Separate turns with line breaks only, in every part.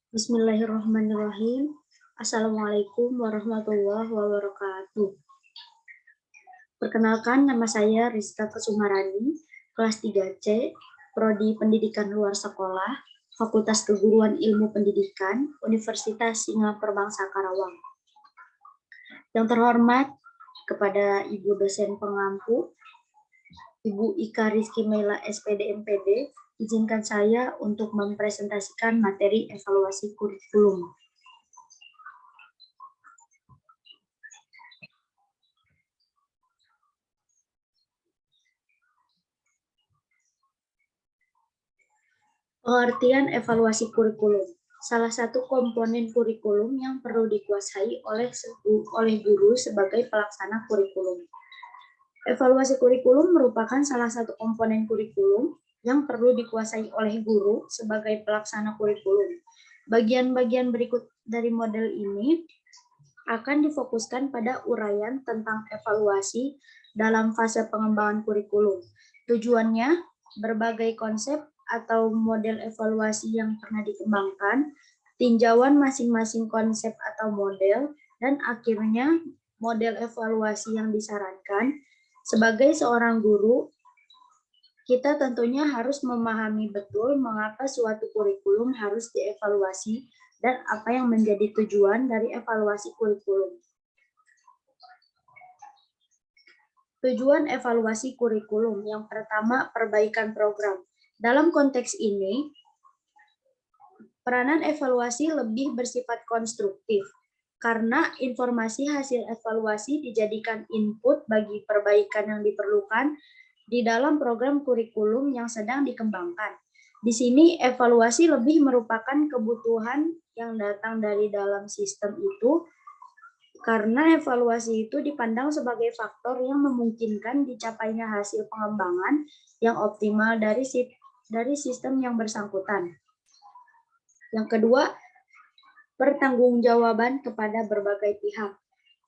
Bismillahirrahmanirrahim. Assalamualaikum warahmatullahi wabarakatuh. Perkenalkan, nama saya Rizka Kusumarani, kelas 3C, Prodi Pendidikan Luar Sekolah, Fakultas Keguruan Ilmu Pendidikan, Universitas Singapura Bangsa Karawang. Yang terhormat kepada Ibu dosen pengampu, Ibu Ika Rizky Mela SPD MPD, izinkan saya untuk mempresentasikan materi evaluasi kurikulum. Pengertian evaluasi kurikulum. Salah satu komponen kurikulum yang perlu dikuasai oleh guru sebagai pelaksana kurikulum. Evaluasi kurikulum merupakan salah satu komponen kurikulum yang perlu dikuasai oleh guru sebagai pelaksana kurikulum. Bagian-bagian berikut dari model ini akan difokuskan pada uraian tentang evaluasi dalam fase pengembangan kurikulum. Tujuannya, berbagai konsep atau model evaluasi yang pernah dikembangkan, tinjauan masing-masing konsep atau model, dan akhirnya model evaluasi yang disarankan. Sebagai seorang guru, kita tentunya harus memahami betul mengapa suatu kurikulum harus dievaluasi dan apa yang menjadi tujuan dari evaluasi kurikulum. Tujuan evaluasi kurikulum yang pertama, perbaikan program. Dalam konteks ini, peranan evaluasi lebih bersifat konstruktif, karena informasi hasil evaluasi dijadikan input bagi perbaikan yang diperlukan di dalam program kurikulum yang sedang dikembangkan. Di sini evaluasi lebih merupakan kebutuhan yang datang dari dalam sistem itu, karena evaluasi itu dipandang sebagai faktor yang memungkinkan dicapainya hasil pengembangan yang optimal dari sistem yang bersangkutan. Yang kedua, pertanggungjawaban kepada berbagai pihak.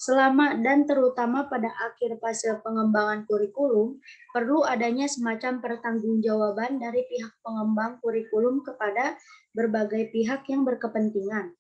Selama dan terutama pada akhir fase pengembangan kurikulum, perlu adanya semacam pertanggungjawaban dari pihak pengembang kurikulum kepada berbagai pihak yang berkepentingan.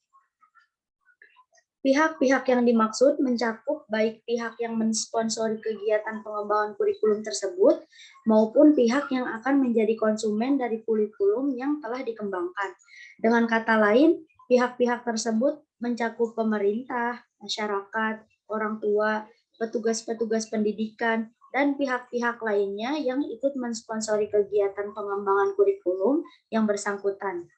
Pihak-pihak yang dimaksud mencakup baik pihak yang mensponsori kegiatan pengembangan kurikulum tersebut maupun pihak yang akan menjadi konsumen dari kurikulum yang telah dikembangkan. Dengan kata lain, pihak-pihak tersebut mencakup pemerintah, masyarakat, orang tua, petugas-petugas pendidikan, dan pihak-pihak lainnya yang ikut mensponsori kegiatan pengembangan kurikulum yang bersangkutan.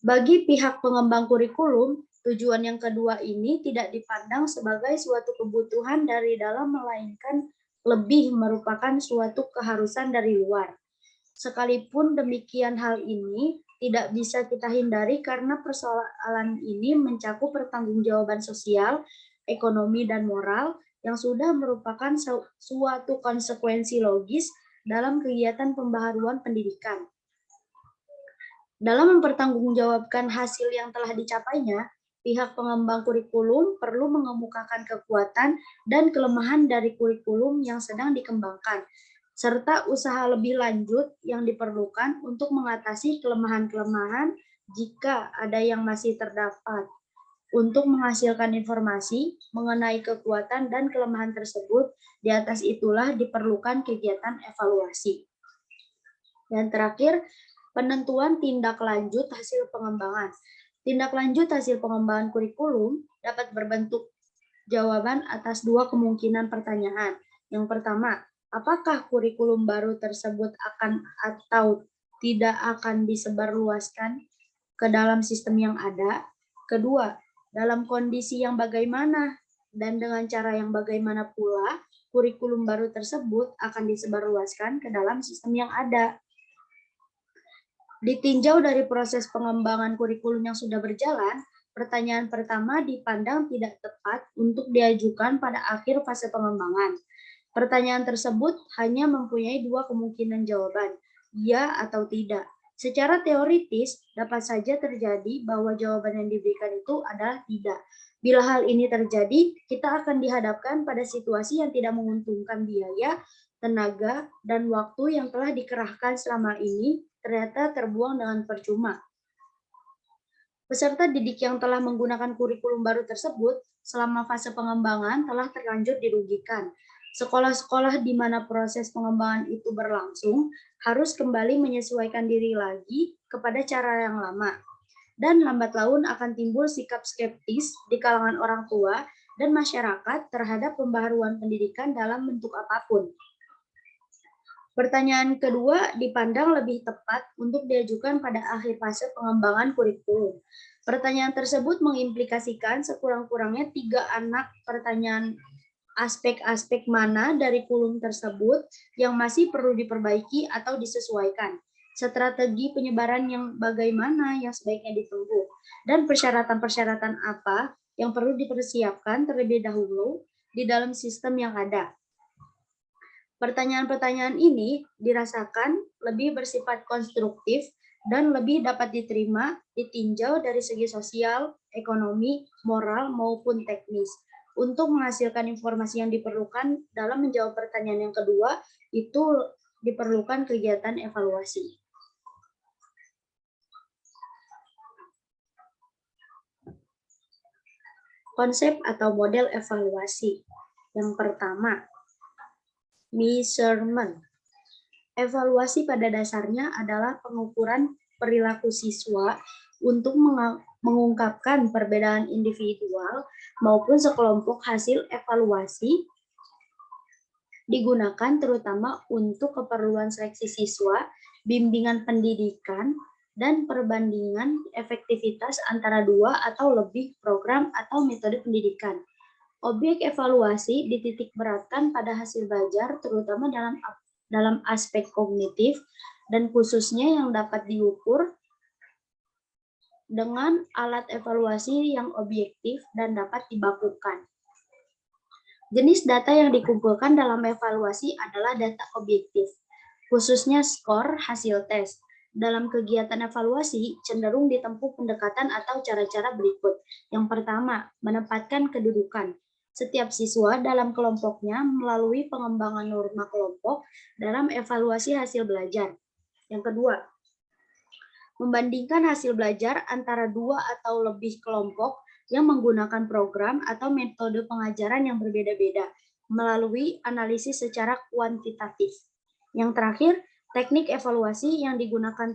Bagi pihak pengembang kurikulum, tujuan yang kedua ini tidak dipandang sebagai suatu kebutuhan dari dalam, melainkan lebih merupakan suatu keharusan dari luar. Sekalipun demikian, hal ini tidak bisa kita hindari karena persoalan ini mencakup pertanggungjawaban sosial, ekonomi, dan moral yang sudah merupakan suatu konsekuensi logis dalam kegiatan pembaharuan pendidikan. Dalam mempertanggungjawabkan hasil yang telah dicapainya, pihak pengembang kurikulum perlu mengemukakan kekuatan dan kelemahan dari kurikulum yang sedang dikembangkan, serta usaha lebih lanjut yang diperlukan untuk mengatasi kelemahan-kelemahan jika ada yang masih terdapat. Untuk menghasilkan informasi mengenai kekuatan dan kelemahan tersebut, di atas itulah diperlukan kegiatan evaluasi. Dan terakhir, penentuan tindak lanjut hasil pengembangan. Tindak lanjut hasil pengembangan kurikulum dapat berbentuk jawaban atas dua kemungkinan pertanyaan. Yang pertama, apakah kurikulum baru tersebut akan atau tidak akan disebarluaskan ke dalam sistem yang ada? Kedua, dalam kondisi yang bagaimana dan dengan cara yang bagaimana pula kurikulum baru tersebut akan disebarluaskan ke dalam sistem yang ada? Ditinjau dari proses pengembangan kurikulum yang sudah berjalan, pertanyaan pertama dipandang tidak tepat untuk diajukan pada akhir fase pengembangan. Pertanyaan tersebut hanya mempunyai dua kemungkinan jawaban, ya atau tidak. Secara teoritis, dapat saja terjadi bahwa jawaban yang diberikan itu adalah tidak. Bila hal ini terjadi, kita akan dihadapkan pada situasi yang tidak menguntungkan biaya, tenaga, dan waktu yang telah dikerahkan selama ini ternyata terbuang dengan percuma. Peserta didik yang telah menggunakan kurikulum baru tersebut selama fase pengembangan telah terlanjur dirugikan. Sekolah-sekolah di mana proses pengembangan itu berlangsung harus kembali menyesuaikan diri lagi kepada cara yang lama. Dan lambat laun akan timbul sikap skeptis di kalangan orang tua dan masyarakat terhadap pembaharuan pendidikan dalam bentuk apapun. Pertanyaan kedua dipandang lebih tepat untuk diajukan pada akhir fase pengembangan kurikulum. Pertanyaan tersebut mengimplikasikan sekurang-kurangnya 3 anak pertanyaan aspek-aspek mana dari kurikulum tersebut yang masih perlu diperbaiki atau disesuaikan. Strategi penyebaran yang bagaimana yang sebaiknya ditempuh, dan persyaratan-persyaratan apa yang perlu dipersiapkan terlebih dahulu di dalam sistem yang ada. Pertanyaan-pertanyaan ini dirasakan lebih bersifat konstruktif dan lebih dapat diterima ditinjau dari segi sosial, ekonomi, moral, maupun teknis. Untuk menghasilkan informasi yang diperlukan dalam menjawab pertanyaan yang kedua, itu diperlukan kegiatan evaluasi. Konsep atau model evaluasi. Yang pertama, measurement. Evaluasi pada dasarnya adalah pengukuran perilaku siswa untuk mengungkapkan perbedaan individual maupun sekelompok. Hasil evaluasi digunakan terutama untuk keperluan seleksi siswa, bimbingan pendidikan, dan perbandingan efektivitas antara 2 atau lebih program atau metode pendidikan. Objek evaluasi dititik beratkan pada hasil belajar terutama dalam aspek kognitif dan khususnya yang dapat diukur dengan alat evaluasi yang objektif dan dapat dibakukan. Jenis data yang dikumpulkan dalam evaluasi adalah data objektif, khususnya skor hasil tes. Dalam kegiatan evaluasi cenderung ditempuh pendekatan atau cara-cara berikut. Yang pertama, menempatkan kedudukan setiap siswa dalam kelompoknya melalui pengembangan norma kelompok dalam evaluasi hasil belajar. Yang kedua, membandingkan hasil belajar antara 2 atau lebih kelompok yang menggunakan program atau metode pengajaran yang berbeda-beda melalui analisis secara kuantitatif. Yang terakhir, teknik evaluasi yang digunakan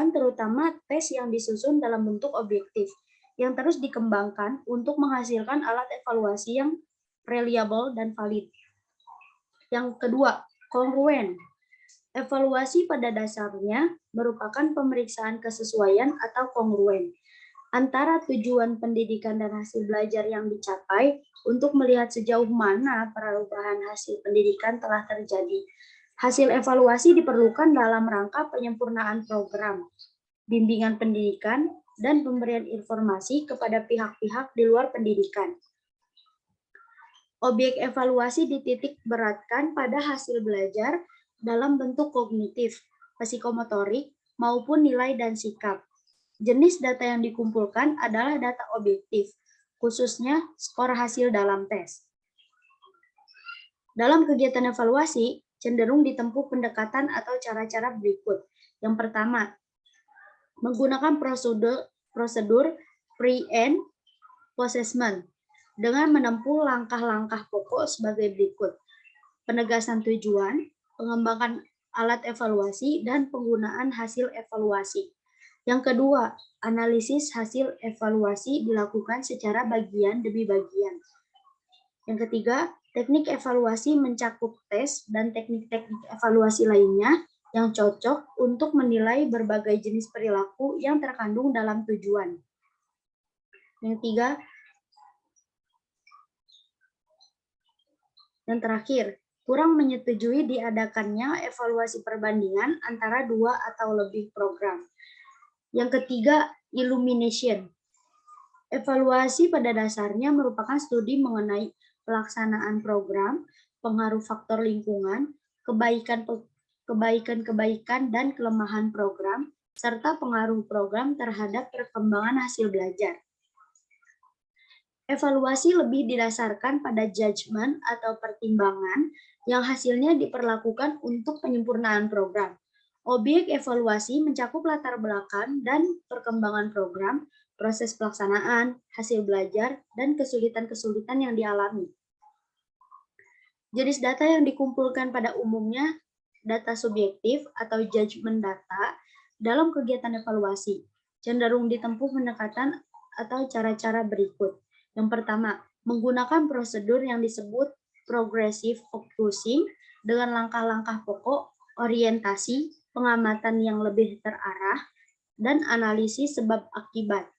terutama tes yang disusun dalam bentuk objektif yang terus dikembangkan untuk menghasilkan alat evaluasi yang reliable dan valid. Yang kedua, kongruen. Evaluasi pada dasarnya merupakan pemeriksaan kesesuaian atau kongruen antara tujuan pendidikan dan hasil belajar yang dicapai untuk melihat sejauh mana perubahan hasil pendidikan telah terjadi. Hasil evaluasi diperlukan dalam rangka penyempurnaan program, bimbingan pendidikan, dan pemberian informasi kepada pihak-pihak di luar pendidikan. Objek evaluasi dititik beratkan pada hasil belajar dalam bentuk kognitif, psikomotorik, maupun nilai dan sikap. Jenis data yang dikumpulkan adalah data objektif, khususnya skor hasil dalam tes. Dalam kegiatan evaluasi, cenderung ditempuh pendekatan atau cara-cara berikut. Yang pertama, menggunakan prosedur pre- and post-assessment dengan menempuh langkah-langkah pokok sebagai berikut. Penegasan tujuan, pengembangan alat evaluasi, dan penggunaan hasil evaluasi. Yang kedua, analisis hasil evaluasi dilakukan secara bagian demi bagian. Yang ketiga, teknik evaluasi mencakup tes dan teknik-teknik evaluasi lainnya yang cocok untuk menilai berbagai jenis perilaku yang terkandung dalam tujuan. Yang tiga, yang terakhir, kurang menyetujui diadakannya evaluasi perbandingan antara 2 atau lebih program. Yang ketiga, illumination. Evaluasi pada dasarnya merupakan studi mengenai pelaksanaan program, pengaruh faktor lingkungan, kebaikan-kebaikan dan kelemahan program, serta pengaruh program terhadap perkembangan hasil belajar. Evaluasi lebih didasarkan pada judgement atau pertimbangan yang hasilnya diperlakukan untuk penyempurnaan program. Objek evaluasi mencakup latar belakang dan perkembangan program, proses pelaksanaan, hasil belajar, dan kesulitan-kesulitan yang dialami. Jenis data yang dikumpulkan pada umumnya data subjektif atau judgment data dalam kegiatan evaluasi, cenderung ditempuh pendekatan atau cara-cara berikut. Yang pertama, menggunakan prosedur yang disebut progressive focusing dengan langkah-langkah pokok, orientasi, pengamatan yang lebih terarah, dan analisis sebab akibat.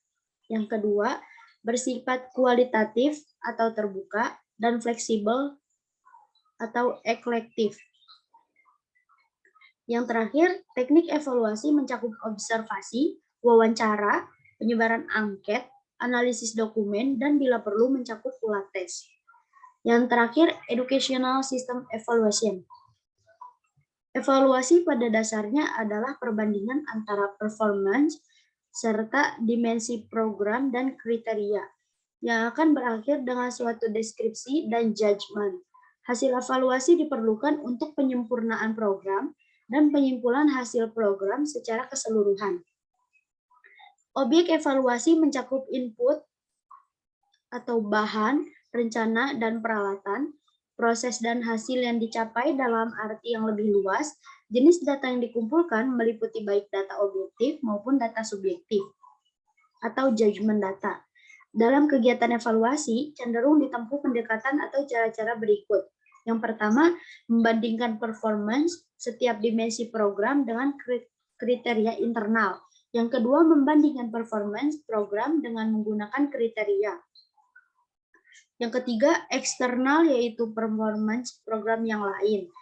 Yang kedua, bersifat kualitatif atau terbuka dan fleksibel atau eklektif. Yang terakhir, teknik evaluasi mencakup observasi, wawancara, penyebaran angket, analisis dokumen, dan bila perlu mencakup pola tes. Yang terakhir, educational system evaluation. Evaluasi pada dasarnya adalah perbandingan antara performance serta dimensi program dan kriteria yang akan berakhir dengan suatu deskripsi dan judgement. Hasil evaluasi diperlukan untuk penyempurnaan program dan penyimpulan hasil program secara keseluruhan. Objek evaluasi mencakup input atau bahan, rencana, dan peralatan, proses dan hasil yang dicapai dalam arti yang lebih luas. Jenis data yang dikumpulkan meliputi baik data objektif maupun data subjektif atau judgment data. Dalam kegiatan evaluasi, cenderung ditempuh pendekatan atau cara-cara berikut. Yang pertama, membandingkan performance setiap dimensi program dengan kriteria internal. Yang kedua, membandingkan performance program dengan menggunakan kriteria. Yang ketiga, eksternal, yaitu performance program yang lain.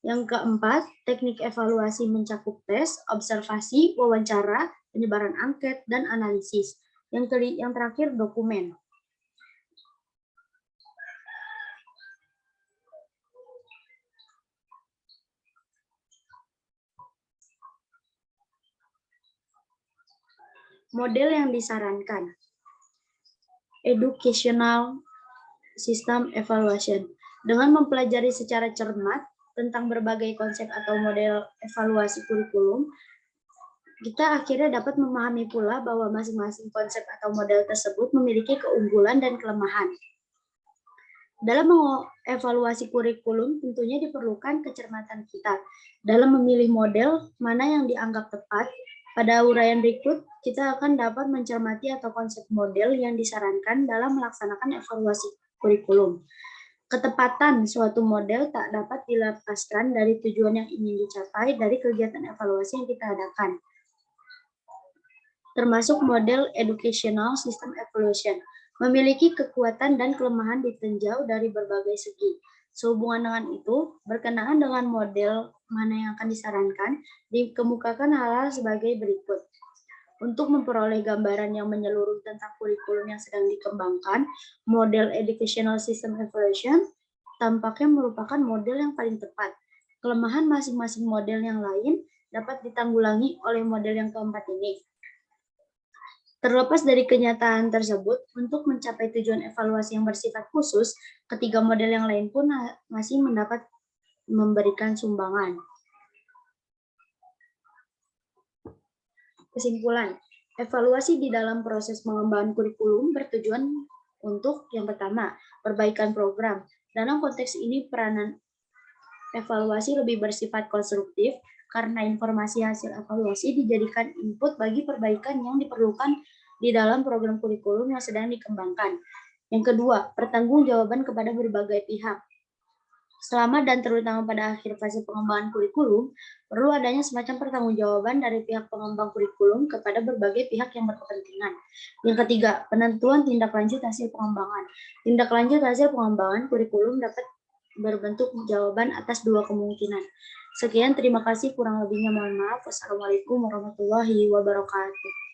Yang keempat, teknik evaluasi mencakup tes, observasi, wawancara, penyebaran angket, dan analisis. Yang terakhir, dokumen. Model yang disarankan. Educational System Evaluation. Dengan mempelajari secara cermat tentang berbagai konsep atau model evaluasi kurikulum, kita akhirnya dapat memahami pula bahwa masing-masing konsep atau model tersebut memiliki keunggulan dan kelemahan. Dalam mengevaluasi kurikulum, tentunya diperlukan kecermatan kita dalam memilih model mana yang dianggap tepat. Pada uraian berikut, kita akan dapat mencermati atau konsep model yang disarankan dalam melaksanakan evaluasi kurikulum. Ketepatan suatu model tak dapat dilepaskan dari tujuan yang ingin dicapai dari kegiatan evaluasi yang kita adakan, termasuk model Educational System Evaluation, memiliki kekuatan dan kelemahan ditinjau dari berbagai segi. Sehubungan dengan itu, berkenaan dengan model mana yang akan disarankan, dikemukakan hal-hal sebagai berikut. Untuk memperoleh gambaran yang menyeluruh tentang kurikulum yang sedang dikembangkan, model Educational System Evaluation tampaknya merupakan model yang paling tepat. Kelemahan masing-masing model yang lain dapat ditanggulangi oleh model yang keempat ini. Terlepas dari kenyataan tersebut, untuk mencapai tujuan evaluasi yang bersifat khusus, ketiga model yang lain pun masih mendapat memberikan sumbangan. Kesimpulan, evaluasi di dalam proses pengembangan kurikulum bertujuan untuk yang pertama, perbaikan program. Dalam konteks ini, peranan evaluasi lebih bersifat konstruktif karena informasi hasil evaluasi dijadikan input bagi perbaikan yang diperlukan di dalam program kurikulum yang sedang dikembangkan. Yang kedua, pertanggungjawaban kepada berbagai pihak. Selama dan terutama pada akhir fase pengembangan kurikulum, perlu adanya semacam pertanggungjawaban dari pihak pengembang kurikulum kepada berbagai pihak yang berkepentingan. Yang ketiga, penentuan tindak lanjut hasil pengembangan. Tindak lanjut hasil pengembangan kurikulum dapat berbentuk jawaban atas dua kemungkinan. Sekian, terima kasih. Kurang lebihnya mohon maaf. Wassalamualaikum warahmatullahi wabarakatuh.